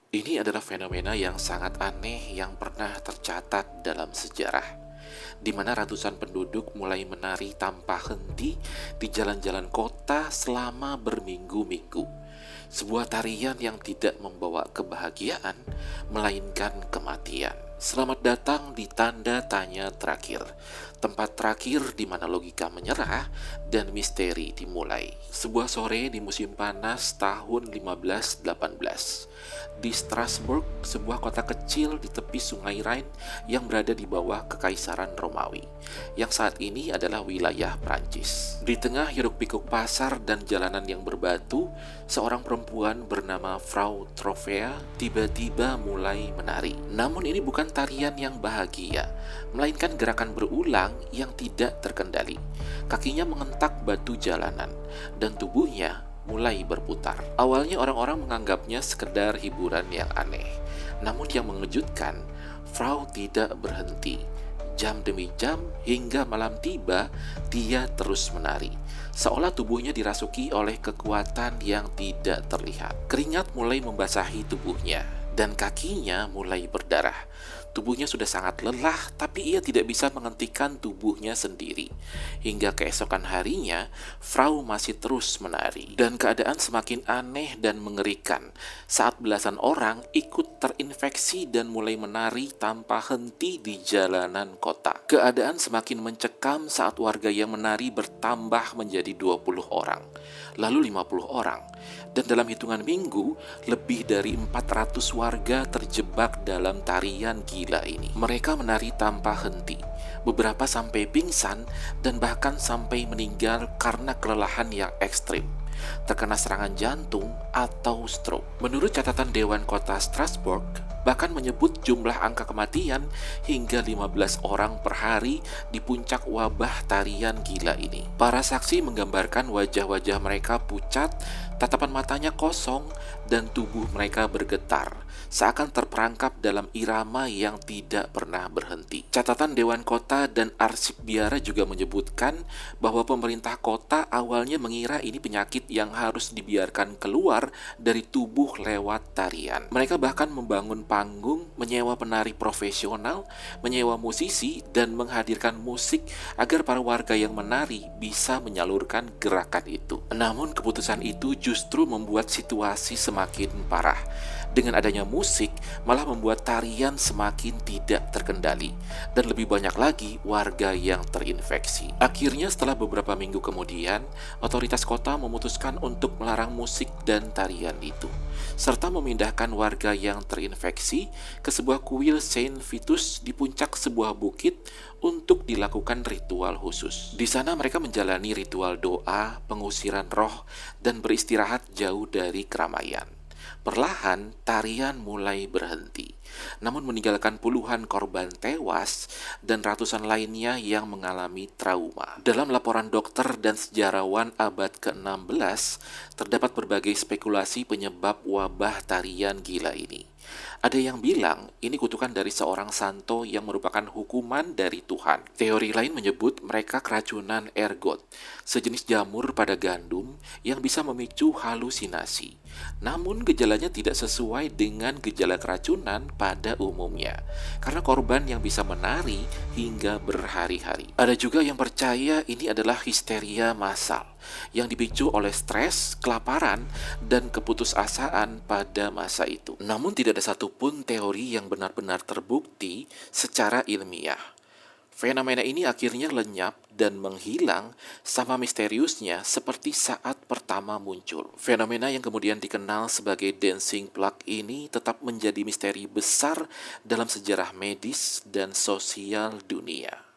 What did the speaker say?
Ini adalah fenomena yang sangat aneh yang pernah tercatat dalam sejarah, di mana ratusan penduduk mulai menari tanpa henti di jalan-jalan kota selama berminggu-minggu. Sebuah tarian yang tidak membawa kebahagiaan, melainkan kematian. Selamat datang di tanda tanya terakhir, tempat terakhir di mana logika menyerah dan misteri dimulai. Sebuah sore di musim panas tahun 1518, di Strasbourg, sebuah kota kecil di tepi sungai Rhine yang berada di bawah Kekaisaran Romawi, yang saat ini adalah wilayah Prancis. Di tengah hiruk-pikuk pasar dan jalanan yang berbatu, seorang perempuan bernama Frau Trofea tiba-tiba mulai menari. Namun ini bukan tarian yang bahagia, melainkan gerakan berulang yang tidak terkendali. Kakinya mengentak batu jalanan, dan tubuhnya mulai berputar. Awalnya orang-orang menganggapnya sekedar hiburan yang aneh. Namun yang mengejutkan, Frau tidak berhenti. Jam demi jam hingga malam tiba, dia terus menari. Seolah tubuhnya dirasuki oleh kekuatan yang tidak terlihat. Keringat mulai membasahi tubuhnya dan kakinya mulai berdarah. Tubuhnya sudah sangat lelah, tapi ia tidak bisa menghentikan tubuhnya sendiri. Hingga keesokan harinya, Frau masih terus menari. Dan keadaan semakin aneh dan mengerikan saat belasan orang ikut terinfeksi dan mulai menari tanpa henti di jalanan kota. Keadaan semakin mencekam saat warga yang menari bertambah menjadi 20 orang, lalu 50 orang. Dan dalam hitungan minggu, lebih dari 400 warga terjebak dalam tarian gila ini. Mereka menari tanpa henti, beberapa sampai pingsan dan bahkan sampai meninggal karena kelelahan yang ekstrim, terkena serangan jantung atau stroke. Menurut catatan Dewan Kota Strasbourg, bahkan menyebut jumlah angka kematian hingga 15 orang per hari di puncak wabah tarian gila ini. Para saksi menggambarkan wajah-wajah mereka pucat, tatapan matanya kosong, dan tubuh mereka bergetar, seakan terperangkap dalam irama yang tidak pernah berhenti. Catatan Dewan Kota dan Arsip Biara juga menyebutkan bahwa pemerintah kota awalnya mengira ini penyakit yang harus dibiarkan keluar dari tubuh lewat tarian. Mereka bahkan membangun panggung, menyewa penari profesional, menyewa musisi, dan menghadirkan musik agar para warga yang menari bisa menyalurkan gerakan itu. Namun keputusan itu justru membuat situasi semakin parah. Dengan adanya musik, malah membuat tarian semakin tidak terkendali, dan lebih banyak lagi warga yang terinfeksi. Akhirnya setelah beberapa minggu kemudian, otoritas kota memutuskan untuk melarang musik dan tarian itu, serta memindahkan warga yang terinfeksi ke sebuah kuil Saint Vitus di puncak sebuah bukit untuk dilakukan ritual khusus. Di sana mereka menjalani ritual doa, pengusiran roh, dan beristirahat jauh dari keramaian. Perlahan, tarian mulai berhenti, namun meninggalkan puluhan korban tewas dan ratusan lainnya yang mengalami trauma. Dalam laporan dokter dan sejarawan abad ke-16, terdapat berbagai spekulasi penyebab wabah tarian gila ini. Ada yang bilang ini kutukan dari seorang santo yang merupakan hukuman dari Tuhan. Teori lain menyebut mereka keracunan ergot, sejenis jamur pada gandum yang bisa memicu halusinasi. Namun gejalanya tidak sesuai dengan gejala keracunan pada umumnya, karena korban yang bisa menari hingga berhari-hari. Ada juga yang percaya ini adalah histeria massal yang dipicu oleh stres, kelaparan, dan keputusasaan pada masa itu. Namun tidak ada satupun teori yang benar-benar terbukti secara ilmiah. Fenomena ini akhirnya lenyap dan menghilang sama misteriusnya seperti saat pertama muncul. Fenomena yang kemudian dikenal sebagai dancing plug ini tetap menjadi misteri besar dalam sejarah medis dan sosial dunia.